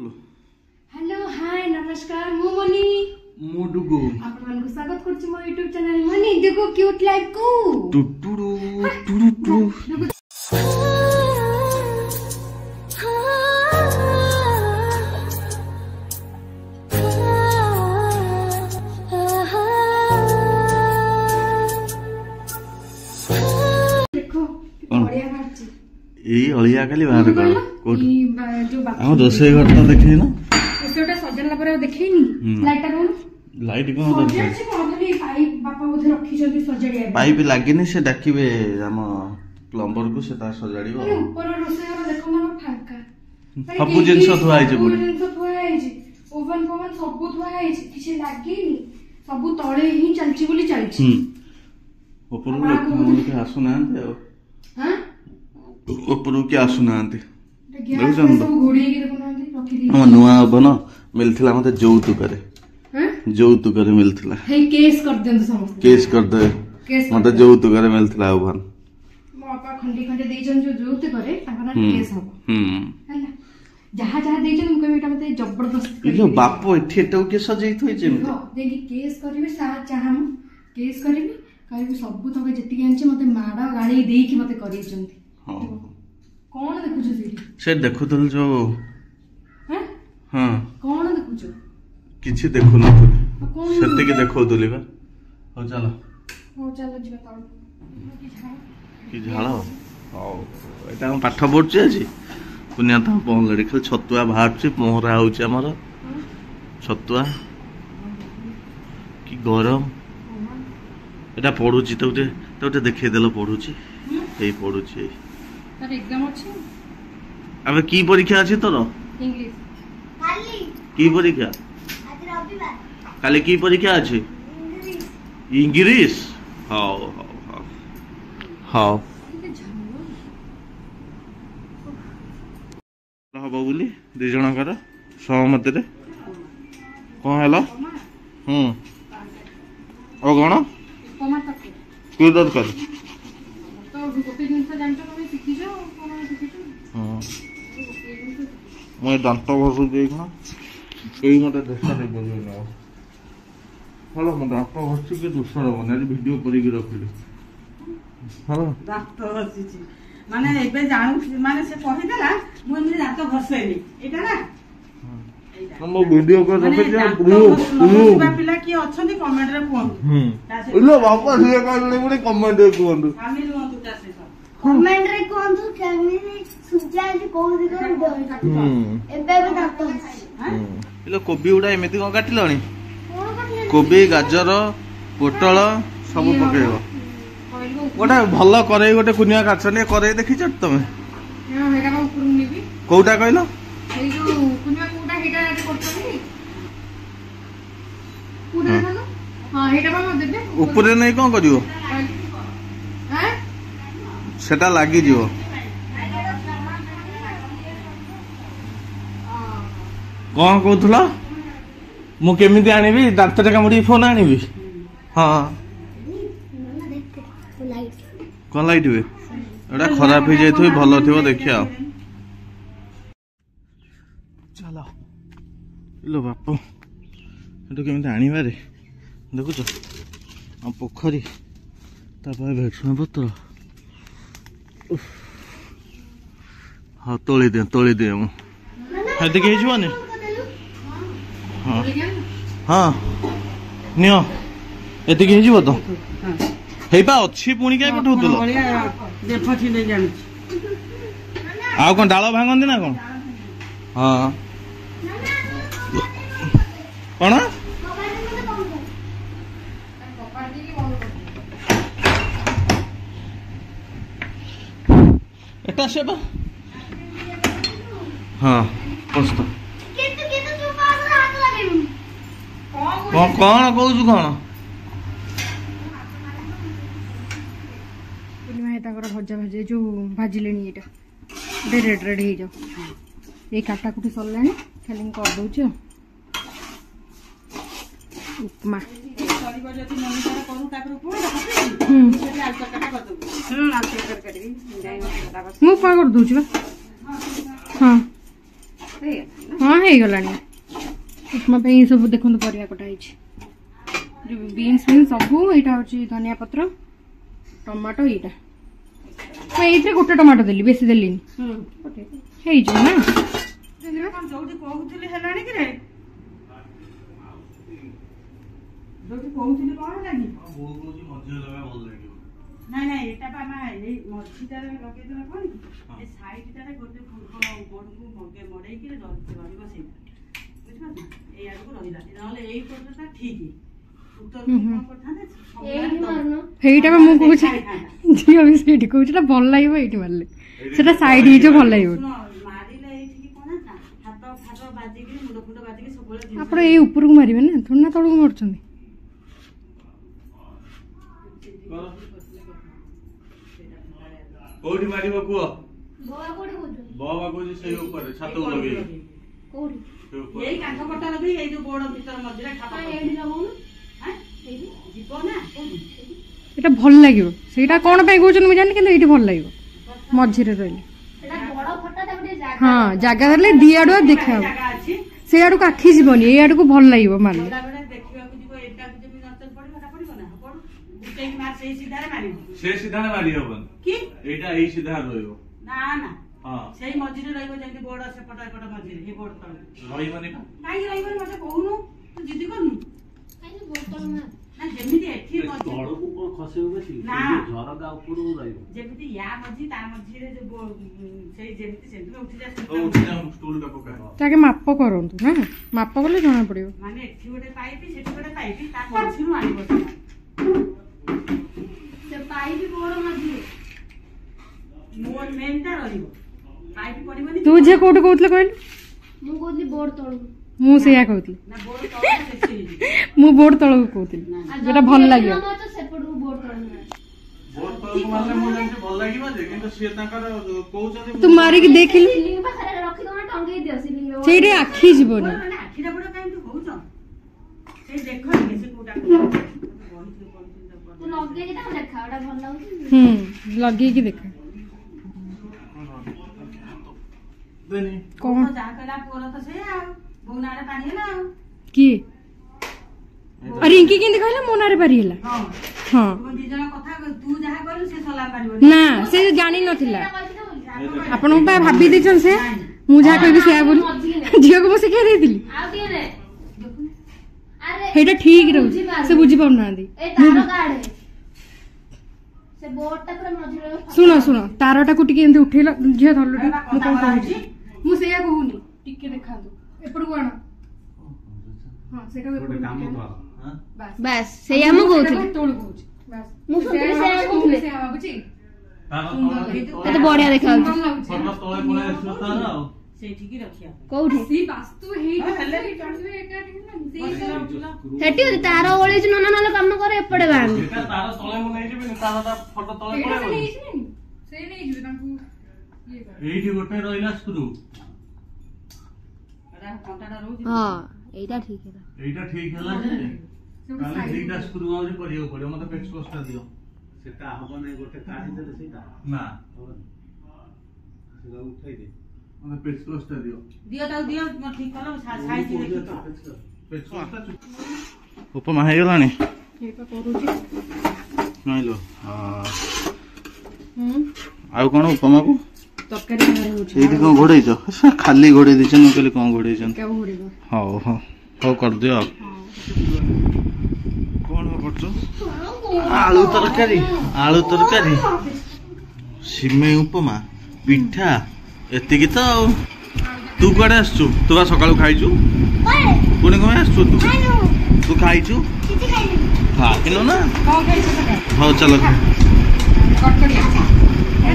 Hello hi नमस्कार मु money मुडुगु आपन को स्वागत करछि मो YouTube चैनल मनी देखो क्यूट लाइफ को टुटुडु टुटुडु देखो बढ़िया बात एई अलिया खाली बाहर कर कोठी जो बाकी हम रोसे घर तो देखै ना रोसेटा सजनला पर देखैनी लाइट कोन लाइट कोन दरकार सजै कोन पाइप बापा बोधे रखी जल्दी सजड़िया पाइप लागिनी से डाकिबे हम प्लम्बर को से ता सजाड़ीबो ऊपर रोसे घर देखो ना फांका सब जिंस थुआ आइजे पुरी जिंस थुआ आइजे ओवन पवन सब थुआ आइजे किछि लागेनी सब तळे ही चलची बोली चलची ऊपर लोक के आसु नांते हां ऊपर के आसु नांते देखो नुआ बन मिलथिला मते जौतुकरे जौतुकरे मिलथिला हे केस कर देन समस्त केस कर दे मते जौतुकरे मिलथिला ओभन मो आपा खंडी खंडी देजन जो जौतुकरे ताकना केस हबो हला जहा जहा देजन हम कहिबेटा मते जबरदस्त इलो बापो एठेटो के सजई थई जे देखि केस करबे सा चाहम केस करबे कहबे सब तक जति आंचे मते माडा गाली देई कि मते करी चंती हां कौन देखु से देखुतल जो हैं हां कौन देखु किछि देखु न तो सत्य के देखो दोली बा हो चलो जीवा ताऊ कि झालो हां एटा हम पाठ पढछि अछि पुनिया त पहन लडी खाली छतुआ भाटछि मोहरा होछि हमर छतुआ कि गरम एटा पढुछि तो देखै देलो पढुछि एई पढुछि तार एग्जाम अछि अबे की परीक्षा अछि तोर इंग्लिश काली की परीक्षा आज रविवार काली की परीक्षा अछि इंग्लिश हां हां हां हबो बोली दि जनकर सहमत रे कोन हला ओ गण उपमा तक की दरकार तो गोटे जिंस जानतो तमे सिखिजो कोन सिखिजो हां मैं दांत घसु देखना कई मते देखा दे बोल ना हेलो मैं दांत घसु के दूसरा बना वीडियो करी के रखली हेलो दांत घसि माने एबे जानु माने से कहि देला मु एमनी दांत घसेनी एटा ना हम वीडियो कर रखे जे पिला की अछंती कमेंट रे कोन इलो बापा से कहले मुरे कमेंट रे कोन हामी रुंतु तासे कमेंट रे कोन तू केमनी सुजा जे को दिगो एबे बे दांत हां इलो कोबी उडा एमिति को काटिलणी कोबी गाजर पोटल सब पकेइबो गोटा भल्ला करे गोटे कुनिया काछने करे देखि छ तमे हां हेगा हम पुरु निबी कोउटा कहलो ए जो कुनिया कोउटा हेटा करछनी पुरा ना हां हेटा बा देबे ऊपर नै कोन करिवो हैं सेटा लागि जिवो कौन कहला मु केमिति आनिबी दांत रे कामुडी फोन आनिबी हां कौन लाइट वे एटा खराब हो जाय थई भलो थिवो देखिया चलो लो बापू एटा केमिति आनिबा रे देखु छ हम पोखरी तापर भेटना पत्र हाँ तोली दे मु हेते के जीवने हाँ हाँ नियो एते के जीव तो हेबा अछि पुणी काय पठौतलो देखछि नै जानि आ कोन डालो भांगंदी ना कोन हाँ कोन एटा सेबा हाँ पोस्त किंतु तू पास हाथ लगेनु कौन कहू कौन पुनिमा ताकर भजा भजे जो भाजिलेनी एटा रेड रेड हे जाओ ए काटा कुटी सरलानी खाली कर दउछ उपमा सरीबो जति मम्मी सारा करू तापर उपमा से आल काटा कर दउ आल काटा करबी जाई मत मु पा कर दउछ बा हां ए हाँ हो गलानी उपमा पे सब देखो परिया कटा बीन्स बीन्स सब यहाँ हूँ धनिया पत्र टमाटो यहाँ ये गोटे टमाटो देली बेसी देली ना जोटी कहूली हेलानी कि रे जोटी कहूली कौन लगी नहीं नहीं एटा पा मा ए मछीटारे लगे देला कोन ए साइडटारे गोटे गोडको मगे मडै कि रहिबो से बुझबा ना ए आडको रहिला नले एई कोटटा ठीक उत्तर कोन करथाने एई मारनो हेइटा मु कहू छी जी अभी सेठी कहू छी भल लागिबो एठी मारले सेटा साइड ही जो भल लागिबो मारिले एठी कि कोन हाथ फाटो बाजी कि मुंड फुंड बाजी कि सबले आपण ए ऊपर को मारिबे ना थोड़ा तळु को मारछन कोडी मारिबो कुओ बोआ कोडी कोजो बाबा कोजी सही ऊपर छात लगे कोडी यही काठ पट्टा लगे ए जो बोर्ड भीतर मझिरे खापा एडी लगाउनु हैं एडी जीव ना कोडी एटा भल लागिबो सेटा कोन पे कहउछन मु जानि किंतु एठी भल लागिबो मझिरे रहले एटा बड़ फटा ताबे जागा हां जागा रहले दी आडो देखा जागा अछि से आडो को आखी जीवनी ए आडो को भल लागिबो मारले बड़ा बड़ा देखिबा को जीव एटा को जमी नचल पड़ी हटा पड़ी ना पड़ गुटे मार से सीधा मारिबो से सीधा मारी हबन की एटा एई सीधा रहइबो ना ना हां सेही मझिरे रहइबो जेंति बोर्ड से पटा पटा मझिरे हे बोर्ड तळ रहिबनी ना काई रहइबो मते कहूनु तू जिद्दी करनु काई बोतल ना ना जेमिति एठी मझिरे तळକୁ ऊपर खसेउ बेसी ना। झरका ऊपरକୁ ରହିବ जेमिति या मझी ता मझिरे जो सेही जेमिति सेंति उठी जा उठी जा स्टूल का पका ताके माप करंतु ना माप करले जणा पड़िबो माने एठी गोटे पाइपी सेठी गोटे पाइपी ता मझिरु आनिबो से पाई भी बोड़ मझी मोर मेनटा रहिबो पाइपी पड़िबोनी तू जे कोट कहतले कहल मु कोली बोड़ तळु मु सेया कहतली ना बोर्ड तळ बेसी मु बोर्ड तळ कहतली जेटा भल लागियो तो सेपडू बोड़ तळु ना बोर तो मारले मो जानते भल लागिबा जे किंतु से ताकर कहउछन तू मारी के देखिलु सिलिंग पाखरे रखी दो टंगई दियो सिलिंग रो सेठी आखी जीवनी माने आखिरा बड काई तू होउछ से देखो नि से कोटा तू लगे जे ता देखा ओडा भल लागु लगे की देखा देनी कौन जा कला पोर तो से आ बोनारे पानी ना की अरे इनकी केंदे कहला मोनारे पारी हला हां हां तुम दी जण कथा तू जहा करू से सलाम मारिबो ना से जानि नथिला आपण पा भाबी दिछन से मु जा कहबी से बोली जियो को से कह देतिली आ दिए रे अरे हेटा ठीक रहू से बुझी पाउ ना दी ए तारो काढे से बोर्ड ता पूरा मझी रो सुनो सुनो तारटा को टिके एंते उठेला झियो धरलुटी मु कोन कहूची मु सेया कहूनी टिके देखा दो एपड़ को आना हां सेटा ଗୋଟେ କାମ କର हां बस से हम कहउथि तोड़ कहूची बस मु सपरे से कहउथि सेया बाबूजी कते बढ़िया देखा फटो तळे पळे सुतार आ से ठीक रखिया कोउठी सी वास्तु हेई हेले चढ़वे एका ठीक ना हेटी तारो ओळी ज नना नले काम करे एपड़े बांध एटा तार तळे मु नै जेबी तारटा फटो तळे एटा पळे नहीं से नहीं जुवे तांकू ये कर एठी गोटे रहिला स्क्रू एटा कंटाडा रहउची हां एटा ठीक है एटा ठीक हला जे काले दीटा स्क्रू आउरी परियो पड़ियो मते पेच कोस्टा दियो ସେଟା ହବ ନାହିଁ ଗୋଟେ କାଢି ଦେଲେ ସେଇଟା ना ସେଟା ଉଠେଇ ଦେ मते पेच कोस्टा दियो दियो ता दियो म ठीक करलो साइज देखि पेच कोस्टा उपमा हे गलानी ये तो करूची नाइलो आउ कोन उपमा को तरकारी घरे होची एठी कोन घोड़ै छ खाली घोड़ै दिछन न कहले कोन घोड़ै छन क्या होड़ीबो हां हां हो कर दियो कोन करछो आलू तरकारी सिमेई उपमा पिठा एतिकी तो तू कड़े आसचु तू बा सकाळू खाइचु पुणी कमे आसचु तू खाइचु खा किलो ना कौन खाइछ सका हो चलो कटकड़ी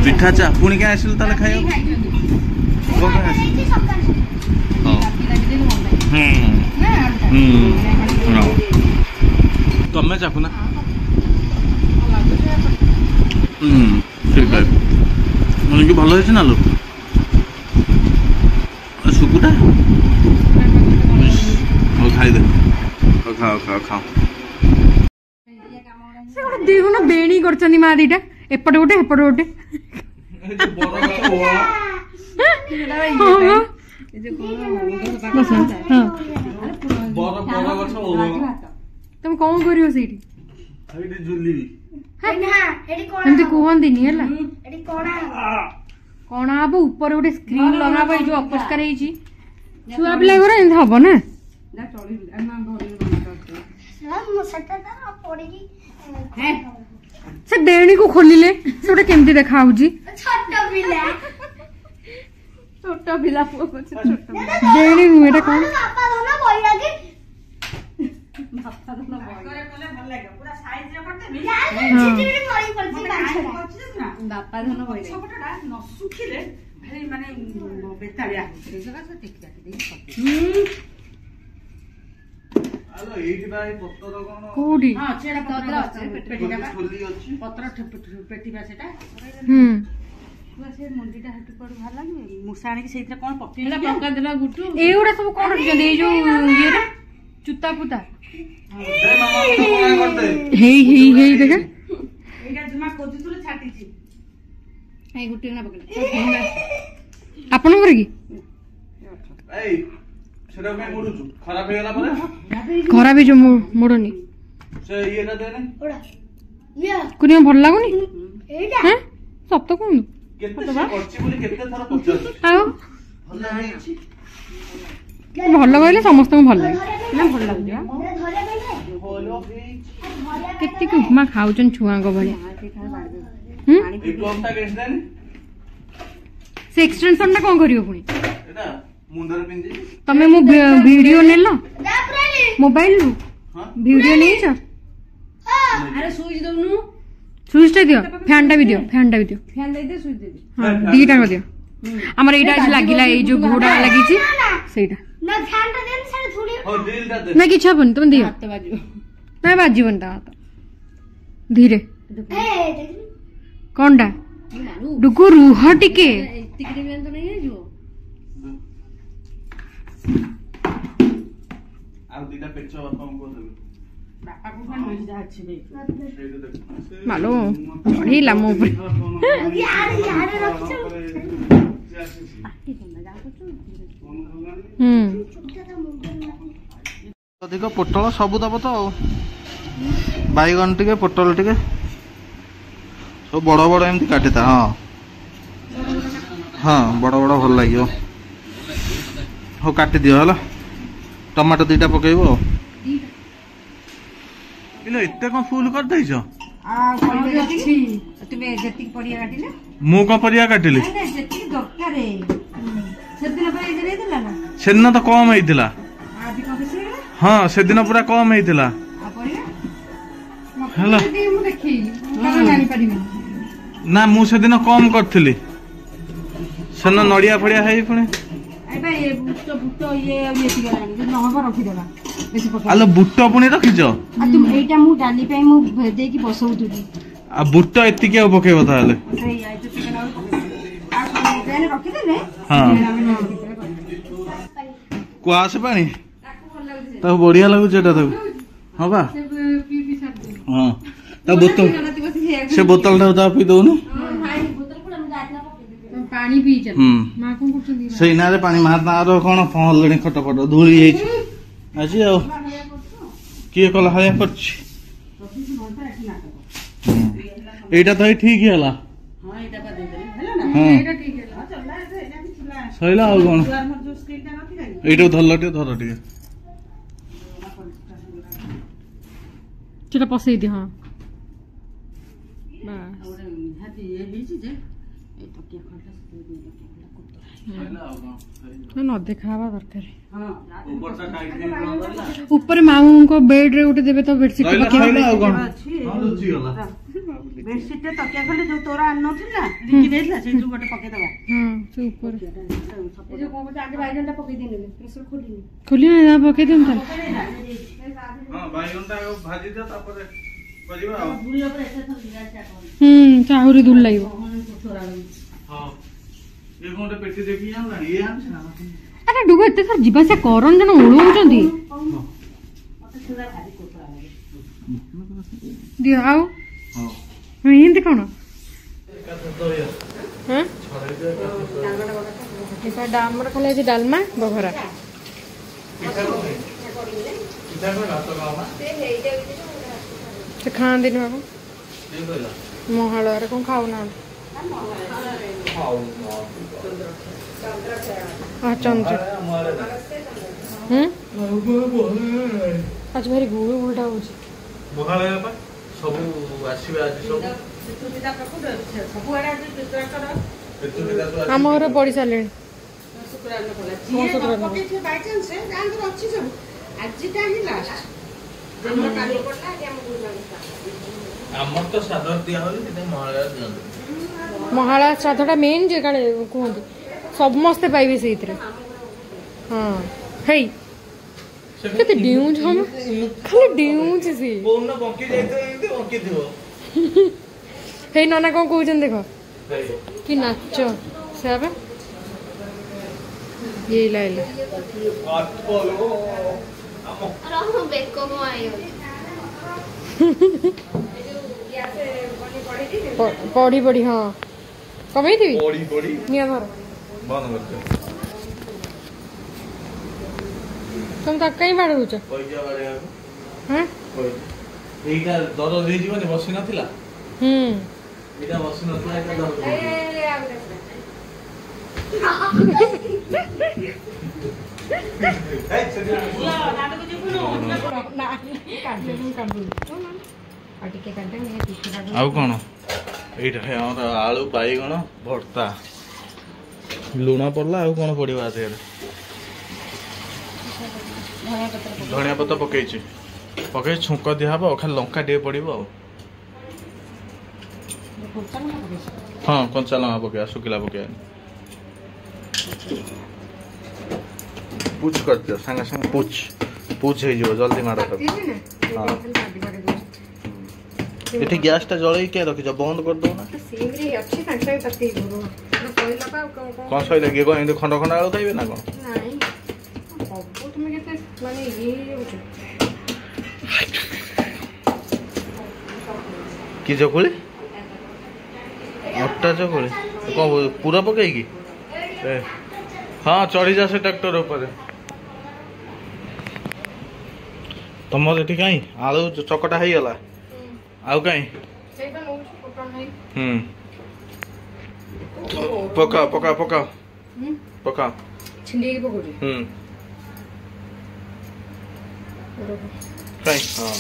पिठा चा पुणी क्या आसिल ताले खाइयो कोन काय आसिल हां ना तमे चाकू ना ठीक है मन की भलो है ना लो सुकुटा हो खाई दे खाओ खाओ खाओ से गोटे देखुन बेणी करछनी मा दीटा एपटे गोटे एपटे गोटे ବସ ହଁ ବର ଗଛ ଓହଳ ତମେ କଣ କରିବ ସେଇଠି ସେଇଠି ଝୁଲିବି ଏମିତି କୁହନ୍ତିନି ହେଲା ଏଠି କଣା କଣ ହବ ଉପରେ ଗୋଟେ ସ୍କ୍ରିନ୍ ଲଗାହବ ଏଇ ଯୋଉ ଅପରିଷ୍କାର ହେଇଛି ଛୁଆ ପିଲା ଘର ଏମିତି ହବ ନା ସେ ଦେଣୀକୁ ଖୋଲିଲେ ସେ ଗୋଟେ କେମିତି ଦେଖା ହଉଛି ଛୋଟ ପିଲା ଦେଣୀ ନୁହେଁ ଏଟା କଣ ବାପା ଧନ ପଛପଟଟା ନ ଶୁଖିଲେ ଭାରି ମାନେ ବେତାଳିଆ କୋଉଠି ପତ୍ର ପେଟିବା ସେଟା ସେ ମଞ୍ଜିଟା ହେଠୁ କୁଆଡୁ ବାହାରିଲାନି ମୂଷା ଆଣିକି ସେଇଥିରେ କଣ ପକେଇଲା ଏଇଗୁଡା ସବୁ କଣ ରଖିଛନ୍ତି ଏଇ ଯୋଉ ଇଏରେ ଚୁତା ପୁତା ହେଇ ହେଇ ହେଇ ଦେଖା ଏଇଟା ଜମା ଖୋଜୁଥିଲେ ଛାଟିଛି ଏଇ ଗୋଟେ ନା ପକେଇଲା ଆପଣଙ୍କର କି ଖରାପ ହେଇଗଲା ପରେ ଖରାପ ହେଇଯିବ ମୋଡନି ସେ ଇଏଟା ଦେନେ କୁନିଆ ଭଲ ଲାଗୁନି ହଁ ସତ କୁହନ୍ତୁ କେତେ ସେ କରିଛି ବୋଲି କେତେ ଥର ପଚାରୁଛି ଆଉ ଭଲ ହେଇଛି ଭଲ କହିଲେ ସମସ୍ତଙ୍କୁ ଭଲ ଲାଗେ ନା ଭଲ ଲାଗୁଛି ଭଲ ହେଇଛି କେତିକି ଉପମା ଖାଉଛନ୍ତି ଛୁଆଙ୍କ ଭଳିଆ ଏଇ ପ୍ଲଗଟା କେସ୍ ଦେନେ ସେ ଏକ୍ସଟେନସନ ଟା କଣ କରିବ ପୁଣି ଏଟା ମୁଣ୍ଡରେ ପିନ୍ଧି ତମେ ମୋ ଭିଡିଓ ନେଲ ମୋବାଇଲରୁ ହଁ ଭିଡିଓ ନେଇଛ ଆରେ ସୁଇଚ ଦଉନୁ ସୁଇଚ ଟା ଦିଅ ଫ୍ୟାନ ଟା ବି ଦିଅ ଫ୍ୟାନ ଟା ବି ଦିଅ ଫ୍ୟାନ ଦେଇଦେ ସୁଇଚ ଦେଇଦେ ହଁ ଦିଟା ଦିଅ ଆମର ଏଇଟା ଆଜି ଲାଗିଲା ଏଇ ଯୋଉ ଘୋଡା ଲାଗିଛି ସେଇଟା ହଉ ଡ୍ରିଲଟା ଦେ ନା କିଛି ହବନି ତମେ ଦିଅ ହାତ ବାଜିବ ନା ବାଜିବନି ତା ହାତ ଧୀରେ କଣଟା ଡୁଗୁ ରୁହ ଟିକେ ଏତିକିରେ ବି ତ ନେଇ ହେଇଯିବ ଆଉ ଦିଟା ପେଚ ବାପାଙ୍କୁ ଦେବେ ବାପାକୁ କଣ ମଞ୍ଜି ଅଛି ବେ ସେଇଟା ଦେଖ ମାଲୋ ଚଢେଇଲା ମୋ ଉପରେ ଅଧିକ ପୋଟଳ ସବୁ ଦବ ତ ଆଉ ବାଇଗଣ ଟିକେ ପୋଟଳ ଟିକେ ସବୁ ବଡ଼ ବଡ଼ ଏମିତି କାଟିଥା ହଁ ହଁ ବଡ଼ ବଡ଼ ଭଲ ଲାଗିବ ହଉ କାଟିଦିଅ ହେଲା ଟମାଟୋ ଦିଟା ପକେଇବ ଆଉ ଏତେ କଣ ଫୁଲ କରିଦେଇଛ ତୁମେ ଯେତିକି ପରିବା କାଟିଲେ ମୁଁ କଣ ପରିବା କାଟିଲି ଯେତିକି ଦରକାର ସେଦିନ ପରେ ଏଇଥିରେ ହେଇଥିଲା ନା ସେଦିନ ତ କମ ହେଇଥିଲା ଆଜି କଣ ବେଶୀ ହେଇଗଲା ହଁ ସେଦିନ ପୁରା କମ ହେଇଥିଲା ଆଉ ପରିବା ହେଲା ମୁଁ ଦେଖେଇଲି ଜାଣିପାରିବି ନା ମୁଁ ସେଦିନ କମ କରିଥିଲି ସେଦିନ ନଡିଆ ଫଡିଆ ହେଇ ପୁଣି ଏବେ ବୁଟ ବୁଟ ଇଏ ଗଲାଣି ଯଦି ନହବ ରଖିଦେବା ବେଶୀ ପକେଇ ଆଲୋ ବୁଟ ପୁଣି ରଖିଛ ଏଇଟା ମୁଁ ଡାଲି ପାଇଁ ମୁଁ ଦେଇକି ବସଉଥିଲି ଆଉ ବୁଟ ଏତିକି ଆଉ ପକେଇବ ତାହେଲେ ରଖିଦେଲେ ହଁ କୁଆସ ପାଣି ତାକୁ ବଢିଆ ଲାଗୁଛି ଏଟା ତାକୁ ହଁ ବା ହଁ ତା ବୋତଲ ସେ ବୋତଲଟାକୁ ତା ପିଇ ଦଉନୁ ପାଣି ପିଇଛ ମା କଣ କରୁଛନ୍ତି ସେଇ ନାଁରେ ପାଣି ମା ତାର କଣ ପହଁରିଲେଣି ଖଟ ଖଟ ଧୂଳି ହେଇଛି ଆଜି ଆଉ କିଏ କଲା ଭଳିଆ କରୁଛି ଏଇଟା ତ ଠିକ ହେଲା ହଁ ସଇଲା ଆଉ କଣ ଏଇଟାକୁ ଧର ଟିକେ ସେଟା ପଶେଇ ଦିଅ ହଁ ନ ଦେଖା ହବା ଦରକାର ଉପରେ ମାଉଙ୍କ ବେଡ୍ ରେ ଗୋଟେ ଦେବେ ତ ବେଡସିଟ୍ ବେଡସିଟ୍ ତକିଆ ଖୋଲି ଯୋଉ ତୋର ଆଣିନଥିଲା ବିକି ଦେଇଥିଲା ସେଇଥିରୁ ଗୋଟେ ପକେଇଦବା ସେ ଉପରେ ଆଗେ ବାଇଗଣଟା ପକେଇ ଦେଇନେବେ ପ୍ରେସର ଖୋଲିନି ଖୋଲି ନା ପକେଇ ଦିଅନ୍ତୁ ଆହୁରି ଦୂର ଲାଗିବ ଆରେ ଡୁଗୁ ଏତେ ସାର୍ ଯିବା ଆସିବା କରନ୍ ଜଣ ଓଳଉଛନ୍ତି ଦିଅ ଆଉ ଏମିତି କଣ ଆମର ଖାଲି ଆଜି ଡାଲମା ବଘରା। ସେ ଖାଆନ୍ତିନି ବାବୁ ମହାଳୟରେ କଣ ଖାଉନାହାନ୍ତି। ଚନ୍ଦ୍ର ଆଜି ଭାରି ଗୁଳୁ ଗୁଳଟା ହଉଛି। ସବୁ ଆସିବେ ଆଜି ସବୁ ଆମ ଘରେ ପଡି ସାରିଲେଣି। ଆମର ତ ଶ୍ରାଦ୍ଧ ଦିଆ ହଉଛି ମହାଳୟା ଦିଅନ୍ତି। ମହାଳୟା ଶ୍ରାଦ୍ଧଟା ମେନ୍ ଯେ କାଳେ କୁହନ୍ତି ସମସ୍ତେ ପାଇବେ ସେଇଥିରେ। ହଁ ହେଇ କେତେ ଡିଉଁଛ ଖାଲି ଡିଉଁଛି ସିଏ। ହେଇ ନନା କଣ କହୁଛନ୍ତି ଦେଖ କି ନାଚ ସେ ଲାଇଲେ ପଢି ପଢି ହଁ କମେଇଥିବି ନିଆ ଧର ତମେ ତାକୁ କାଇଁ ବାଡଉଛ? ଏଇଟା ଦର ହେଇଯିବନି ବସି ନଥିଲା। ଏଇଟା ବସି ନଥିଲା ଏଇଟା ଦର ଆଉ କଣ ଏଇଟା ଆମର ଆଳୁ ବାଇଗଣ ଭର୍ତ୍ତା ଲୁଣ ପଡିଲା ଆଉ କଣ ପଡିବ ଆଧିରେ ଧନିଆ ପତ୍ର ପକେଇଛି ପକେଇ ଛୁଙ୍କ ଦିଆହବ ଖାଲି ଲଙ୍କା ଟିକେ ପଡିବ ଆଉ ହଁ କଞ୍ଚା ଲଙ୍କା ପକେଇବା ଶୁଖିଲା ପକେଇବା ପୁଚ କରିଦିଅ ସାଙ୍ଗେ ସାଙ୍ଗେ ପୁଚ ହେଇଯିବ ଜଲ୍ଦି ମାଡ଼ ହଁ ଏଠି ଗ୍ୟାସ ଟା ଜଳେଇ କିଏ ରଖିଛ ବନ୍ଦ କରିଦଉ ନା କଣ ସଇଲା କିଏ କଣ ଏମିତି ଖଣ୍ଡ ଖଣ୍ଡ ଆଳୁ ଖାଇବେ ନା କଣ କି ଚକୁଳି ଅଟା ଚକୁଳି କଣ ପୁରା ପକେଇକି ହଁ ଚଢି ଯା ସେ ଟ୍ରାକ୍ଟର ଉପରେ ତମର ଏଠି କାଇଁ ଆଳୁ ଚକଟା ହେଇଗଲା ଆଉ କାଇଁ ପକାଅ ପକାଅ ପକାଅ ପକାଅ ଛିଣ୍ଡେଇକି ପକଉଛୁ କାଇଁ ହଁ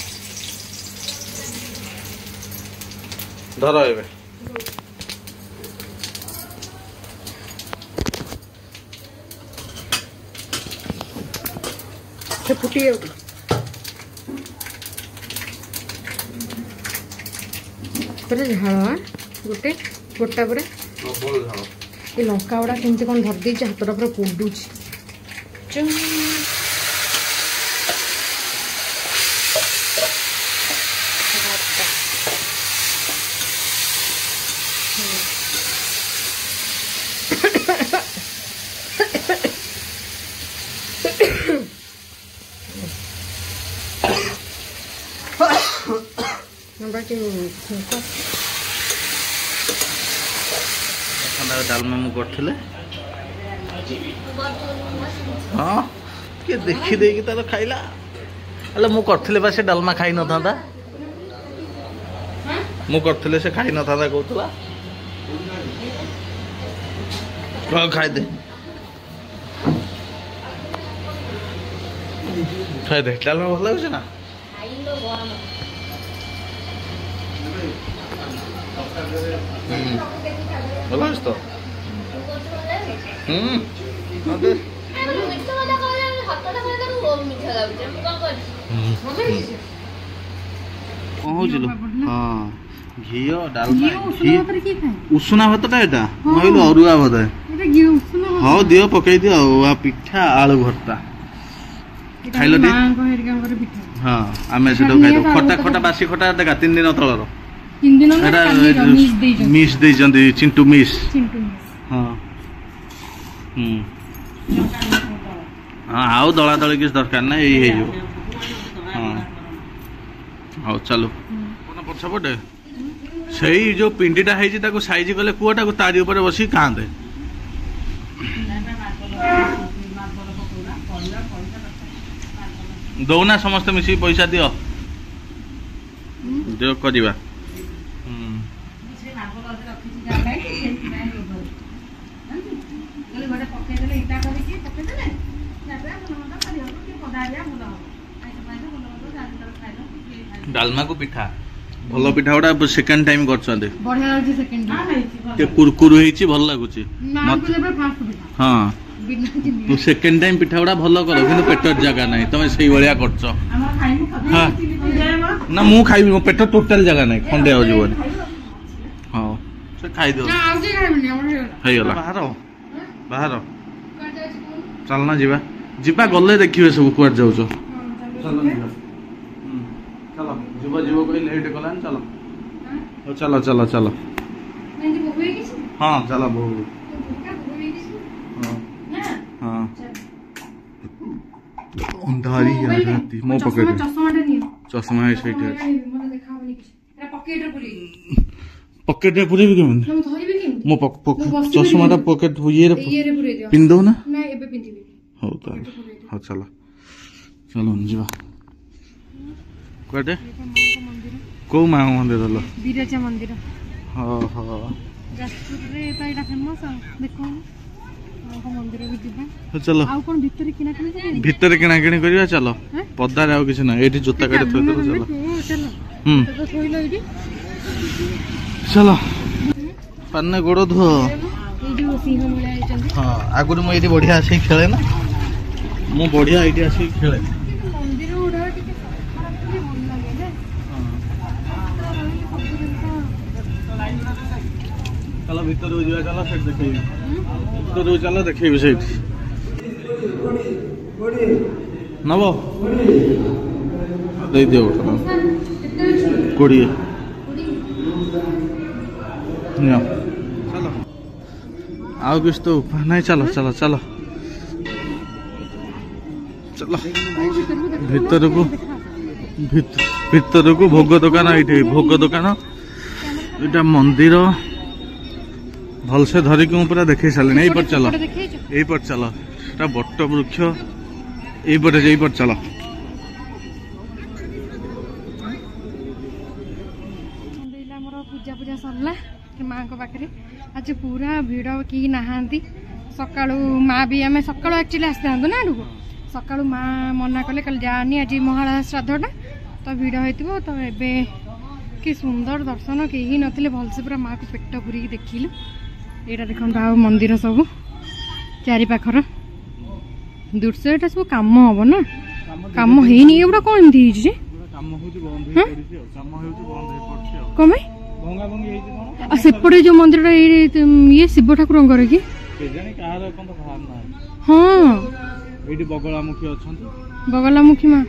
ଧର ଏବେ ସେ ଫୁଟି ଯାଉଛି ଝାଳ ଗୋଟେ ଗୋଟା ପରେ ଏ ଲଙ୍କା ଗୁଡା କେମିତି କଣ ଧରି ଦେଇଛି ହାତଟା ପୁରା ପୋଡୁଛି ଡାଲମା ମୁଁ କରିଥିଲେ ହଁ କିଏ ଦେଖି ଦେଇକି ତାର ଖାଇଲା ହେଲେ ମୁଁ କରିଥିଲେ ବା ସେ ଡାଲମା ଖାଇ ନଥାନ୍ତା ମୁଁ କରିଥିଲେ ସେ ଖାଇ ନଥାନ୍ତା କହୁଥିଲା ଖାଇଦେ ଖାଇଦେ ଡାଲମା ଭଲ ଲାଗୁଛି ନା ଭଲ ଅଛି ତ କଣ ହଉଛି ହଁ ଘିଅ ଡାଲମା ଉଷୁନା ଭାତଟା ଏଇଟା କହିଲୁ ଅରୁଆ ଭାତ ହଉ ଦିଅ ପକେଇ ଦିଅ ଆଉ ପିଠା ଆଳୁ ଭର୍ତ୍ତା ଖାଇଲ ହଁ ଆମେ ସେଟା ଖାଇଦବୁ ଖଟା ଖଟା ବାସି ଖଟା ଦେଖା 3 ଦିନ ତଳର ମିସ୍ ଦେଇଛନ୍ତି ଚିଣ୍ଟୁ ମିସ୍ ହଁ ହଁ ଆଉ ଦଳା ଦଳି କିଛି ଦରକାର ନାହିଁ ଏଇ ହେଇଯିବ ହଁ ହଉ ଚାଲୁ ପଛପଟେ ସେଇ ଯୋଉ ପିଣ୍ଡିଟା ହେଇଛି ତାକୁ ସାଇଜ କଲେ ପୁଅଟାକୁ ତାରି ଉପରେ ବସିକି କାନ୍ଦେ दौना समस्त मिसी पैसा दियो जो करिबा ସେ ନାଗରାଜ ରଖିଛି ଜାଗା ସେଇଥିପାଇଁ ଗୋଟେ ପକେଇଦେଲେ ଇଟା କରିକି ପକେଇଦେଲେ ତାପରେ ଭଲ ମନ୍ଦ କରିବ କି ପଦାରିଆ ଭଲ ହବ ଖାଇଲେ ଭଲ ମନ୍ଦ ଜାଣିଲେ ଖାଇଲ डालमा को पिठा भल पिठा गुड़ा सेकेंड टाइम करछंदे बढ़िया लाଗୁଛି सेकंड ते कुरकुर हेछि भल लागुची मां को जेबे फास्ट पिठा हां बिना चिनी तू सेकेंड टाइम पिठा गुड़ा भल करो किंतु पेटर जगह नहीं तमे सही भलिया करछ ଆମର ଖାଇବୁ हां ଖାଇବୁ ना मु खाइबी मो पेट टोटल जगह नहीं खंडे हो जीवन हां से खाइ दो ना आउ जे खाइबनी हमर हेइ गला बाहर बाहर चलना जीवा जीवा गले देखिबे सब कुआर जाउछो चलो जीवा चलो जीवा जीवा कोई लेट कलान चलो ओ चलो चलो चलो नहीं जी बोबे किसी हां चलो बहु का बोबे किसी हां ना हां अंधारी यार राती मो पकड़ चश्माटा नियो चश्मा है सही है મને દેખાવની କିଛି એના પકેટରେ પૂરી पॉकेट रे पूरे भी केमन ମୁଁ ଧରିବି କେମିତି मो चश्मा टा पॉकेट ये रे ଇଏରେ ପୁରେଇ ଦିଅ पिन दो ना ନା ଏବେ ପିନ୍ଧିବି हो तो हां चलो चलो जीवा कोटे को मां मंदिर दलो ବିରଜା ମନ୍ଦିର हां हां ଯାଜପୁରରେ ତ ଏଇଟା ଫେମସ୍ ଆଉ ଦେଖ ମାଙ୍କ ମନ୍ଦିରକୁ ଯିବା तो चलो ଆଉ କ'ଣ ଭିତରେ କିଣାକିଣି କରିବାନି भीतर किना किणी करिया चलो हैं? पदार आउ किछ ना एठी जोता काटे थोइ दो चलो ଚାଲ ତ ଶୋଇଲ ଏଇଠି चलो पाने गोड़ धो ଏଇ ଯୋଉ ସିଂହ ମୂଳିଆ ହେଇଛନ୍ତି हां आगुर मु एठी बढ़िया आसी खेले ना मु बढ़िया एठी आसी खेले କିନ୍ତୁ ମନ୍ଦିର ଗୁଡ଼ା ଟିକେ ସଫା ରଖିଲେ ଭଲ ଲାଗେ ନା चलो भीतर हो जाए चलो सेट देखेबी भीतर हो चलो देखेबी सेट नबो दे दियो कोड़ी नियो चलो आओ किस तो नहीं चलो चलो चलो चलो भीतर को भोग दुकान ये भोग दुकान यहाँ मंदिर भल से धरिक पूरा देखे सारे यही पर चलो यही पर चलो बट वृक्ष यही पर चलो पूजा पूजा सरला माँ पाखे आज पूरा भिड़ कि नहांती सकाळु माँ भी आम सकाळु एक्चुअली आसता ना आड़क सकाळु माँ मना कले कल जानी आज महालया श्राद्धटा तो भिड़ होइतिबो तो एबे कि सुंदर दर्शन कहीं नथिले भलसे पूरा माँ को पेट पूरी देखिलु यहाँ देखो आ मंदिर सब चारि पाखर दृश्य यहाँ सब कम हम ना कम ହେଇନି एगुड़ा कौन एमती होइछि कम सेपटे जो मंदिर ये शिव ठाकुर कि हाँ बगलामुखी माँ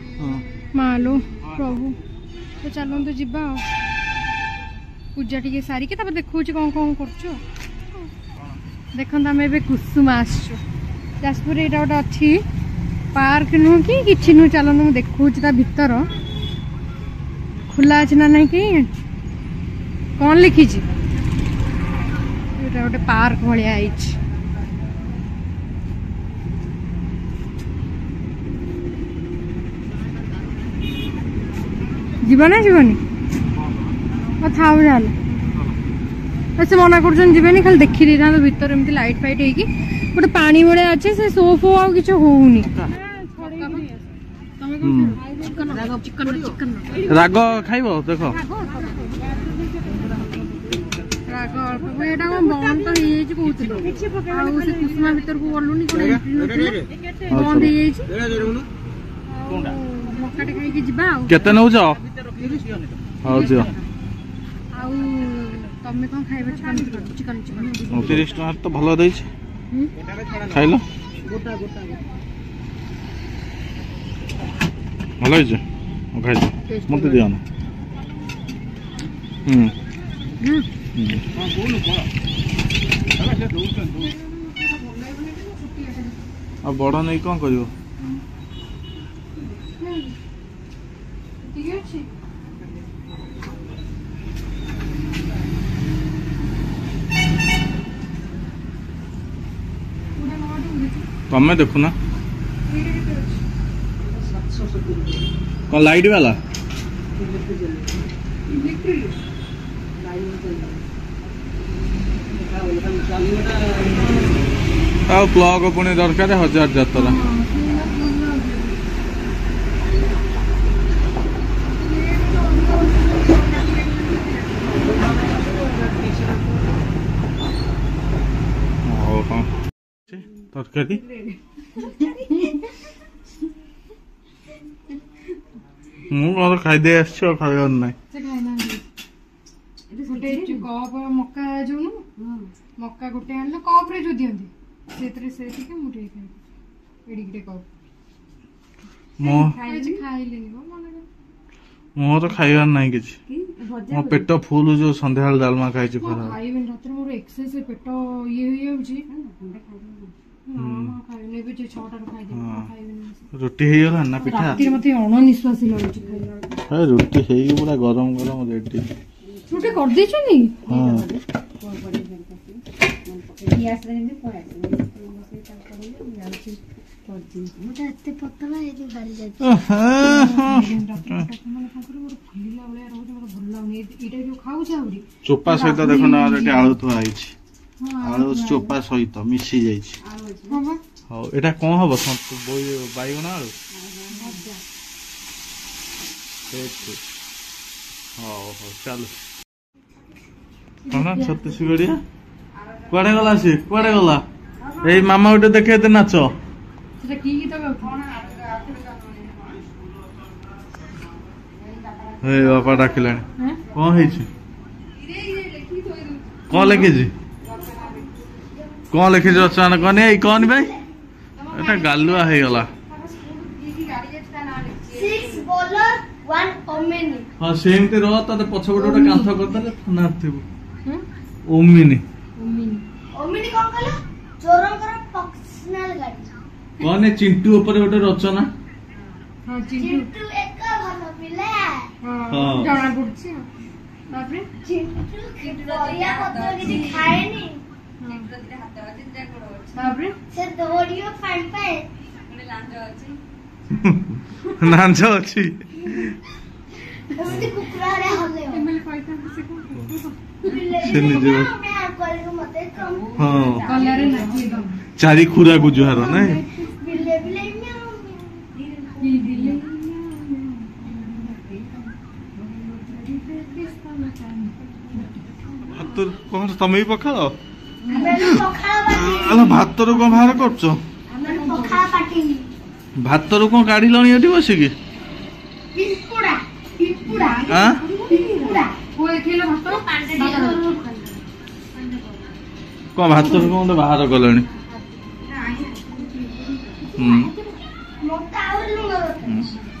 माँ लो प्रभु तो चलते जीवा पूजा टी सारिके देखा कौन कौन कर देखो आम ए कुसुम आसचु जाजपुर यहाँ गोटे अच्छी पार्क नुह कि किसी नुह चलो मुझे देखा भीतर खुला अच्छे ना नहीं कि कौन लिखी गोटे पार्क भाया जीवा ना जीवनी था से मना कर खाली देखी देता भीतर एमती लाइट फाइट होगी गोटे पानी भाया अच्छे से सो फो आ कि होनी राग खाइब देख राग अल्प यहाँ कौन बंद तो से कुसुमा भर को गलुनि बंद मकाटे खाई जा केते नौ जाओ हां जियो तमे कौन खाइबा चिकन 30 टका तो भलो दै छै खाइलो भलो है जे खाइ मत दियो ना अब बड़ा नहीं कौन करियो तमें देखु ना कौन लाइट वाला प्लग पुणी दरकार 1000 जतरा तरकारी ମୁଁ ଖାଇଦେଇ ଆସିଛି ଆଉ ଖାଇବାର ନାହିଁ ଗୋଟେ କପ୍ ମକା ଯୋଉ ମକା ଗୋଟେ ଆଣିଲେ କପ୍ ରେ ଯୋଉ ଦିଅନ୍ତି ସେଥିରେ ସେ ଟିକେ ମୁଁ ଟିକେ ଖାଇବି ଏଡିକିଟେ କପ୍ ଖାଇଲେନି ମୋର ଖାଇବାର ନାହିଁ କିଛି ମୋ ପେଟ ଫୁଲ ଯୋଉ ସନ୍ଧ୍ୟାବେଳେ ଡାଲମା ଖାଇଛି ଖରା ଖାଇବେନି ରାତିରେ ମୋର ଏକ୍ସେସ ପେଟ ଇଏ ହେଇଯାଉଛି ରୁଟି ହେଇଗଲା ନା ପିଠା ମତେ ଅଣନିଶ୍ୱାସୀ ଲାଗୁଛି ରୁଟି ହେଇକି ପୁରା ଗରମ ଗରମ ରେଡି ରୁଟି କରିଦେଇଛନ୍ତି ଏତେ ପତଳା ହେଇକି ବାହାରି ଯାଉଛି ଚୋପା ସହିତ ଦେଖୁନ ଏଠି ଆଳୁ ଥୁଆ ହେଇଛି ଆଳୁ ଚୋପା ସହିତ ମିଶି ଯାଇଛି ହଉ ଏଟା କଣ ହବ ବାଇଗଣ ଆଳୁ ହଉ ହଉ ଚାଲୁ କଣ ଛତିଶଗଡିଆ କୁଆଡେ ଗଲା ସିଏ କୁଆଡେ ଗଲା ଏଇ ମାମା ଗୋଟେ ଦେଖେଇତେ ନାଚ ବାପା ଡାକିଲାଣି କଣ ହେଇଛି କଣ ଲେଖିଛି କଣ ଲେଖିଛି ରଚନା କହନି ଏଇ କହନି ଭାଇ ଏଟା ଗାଲୁଆ ହେଇଗଲା ହଁ ସେମିତି ରହ ତାতে ପଛପଟେ ଗୋଟେ କାନ୍ଥ କରିଦେଲେ ଥାନା ଥିବ ଓମିନି କହନି ଚିଣ୍ଟୁ ଉପରେ ଗୋଟେ ରଚନା ଜଣା ପଡୁଛି ଖାଏନି ଲାଞ୍ଜ ଅଛି ସେ ନିଜେ ହଁ ଚାରି ଖୁରାକୁ ଜୁହାର ନାଇଁ କଣ ତମେ ବି ପଖାଳ ଭାତରୁ କଣ ବାହାର କରୁଛ ଭାତରୁ କଣ କାଢିଲଣି ଏଠି ବସିକି କଣ ଭାତରୁ କଣ ଗୋଟେ ବାହାର କଲେଣି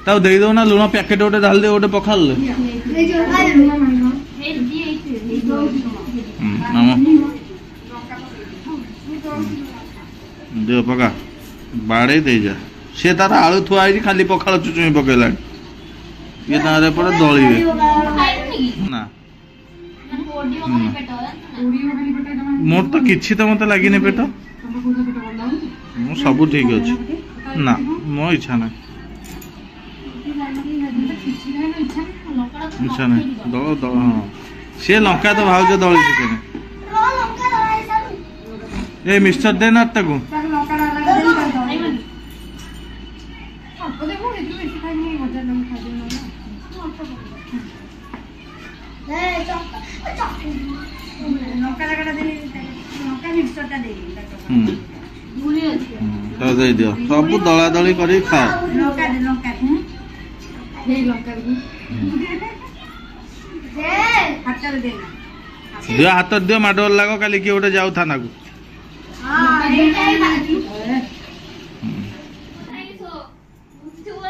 ତାକୁ ଦେଇଦବ ନା ଲୁଣ ପ୍ୟାକେଟ ଗୋଟେ ଢାଲି ଦେ ଗୋଟେ ପଖାଳରେ ଦେହ ପକା ବାଡେଇ ଦେଇଯା ସେ ତାର ଆଳୁ ଥୁଆ ହେଇଛି ଖାଲି ପଖାଳ ଚୁଚୁମି ପକେଇଲାଣି ଇଏ ତାର ଏପଟେ ଦଳିବେ ନା ମୋର ତ କିଛି ତ ମତେ ଲାଗିନି ପେଟ ମୁଁ ସବୁ ଠିକ ଅଛି ନା ମୋ ଇଚ୍ଛା ନାହିଁ ଇଚ୍ଛା ନାହିଁ ଦଳ ଦଳ ହଁ ସିଏ ଲଙ୍କା ତ ଭାଉଜ ଦଳିଛି କେନେ ଏ ମିକ୍ସଚର ଦେ ନା ତାକୁ ଦେଇଦିଅ ସବୁ ଦଳା ଦଳି କରିକି ଖାଅ ଦିଅ ହାତରେ ଦିଅ ମାଡ ଲାଗ କାଲି କିଏ ଗୋଟେ ଯାଉ ଥାନାକୁ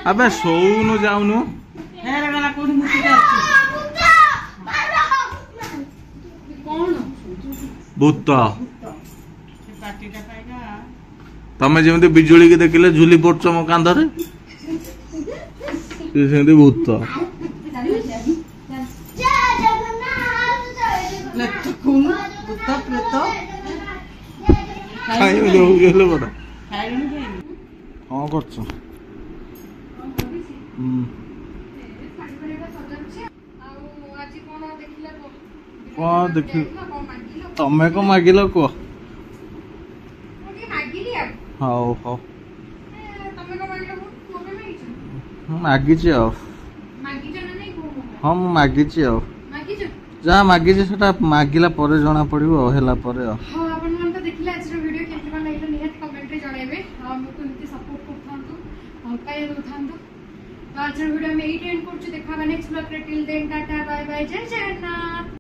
আবে শোনো যাওনু ভূত তুমি যেমনি বিজুলি কি দেখিলে ঝুলি পড়ছ মো কাঁধরে সেমতি ভূত କଣ କରୁଛ ଶାଢ଼ୀ ଫାଢ଼ୀ ସଜାଉଛି। ଆଉ ଆଜି କଣ ଦେଖିଲା କଣ ଦେଖି ତମେ କଣ ମାଗିଲ କୁହ? ମାଗିଲି ଆଉ ହଉ ହଉ ତମେ କଣ ମାଗିଲ? ମୋ ପାଇଁ ମାଗିଛ? ମୁଁ ମାଗିଛି ଆଉ। ମାଗିଛ ନା ନାଇଁ କୁହ? ହଁ ମୁଁ ମାଗିଛି ଆଉ। ମାଗିଛ? ଯାହା ମାଗିଛି ସେଟା ମାଗିଲା ପରେ ଜଣା ପଡିବ ଆଉ, ହେଲା ପରେ ଆଉ। ହଁ ଆପଣମାନେ ତ ଦେଖିଲେ ଆଜିର ଭିଡ଼ିଓ କେମିତି କଣ ଲାଗିଲା ନିହାତି କମେଣ୍ଟରେ ଜଣାଇବେ। ଆଉ ଆମକୁ ଏମିତି ସପୋର୍ଟ କରୁଥାନ୍ତୁ, ଭଲ ପାଇବା ଦେଉଥାନ୍ତୁ। ତ ଆଜିର ଭିଡ଼ିଓ ଆମେ ଏଇଠି ଏଣ୍ଡ କରୁଛୁ। ଦେଖା ନେକ୍ସଟ ବ୍ଲଗରେ। Till then tata bye bye, Jai Jagannath.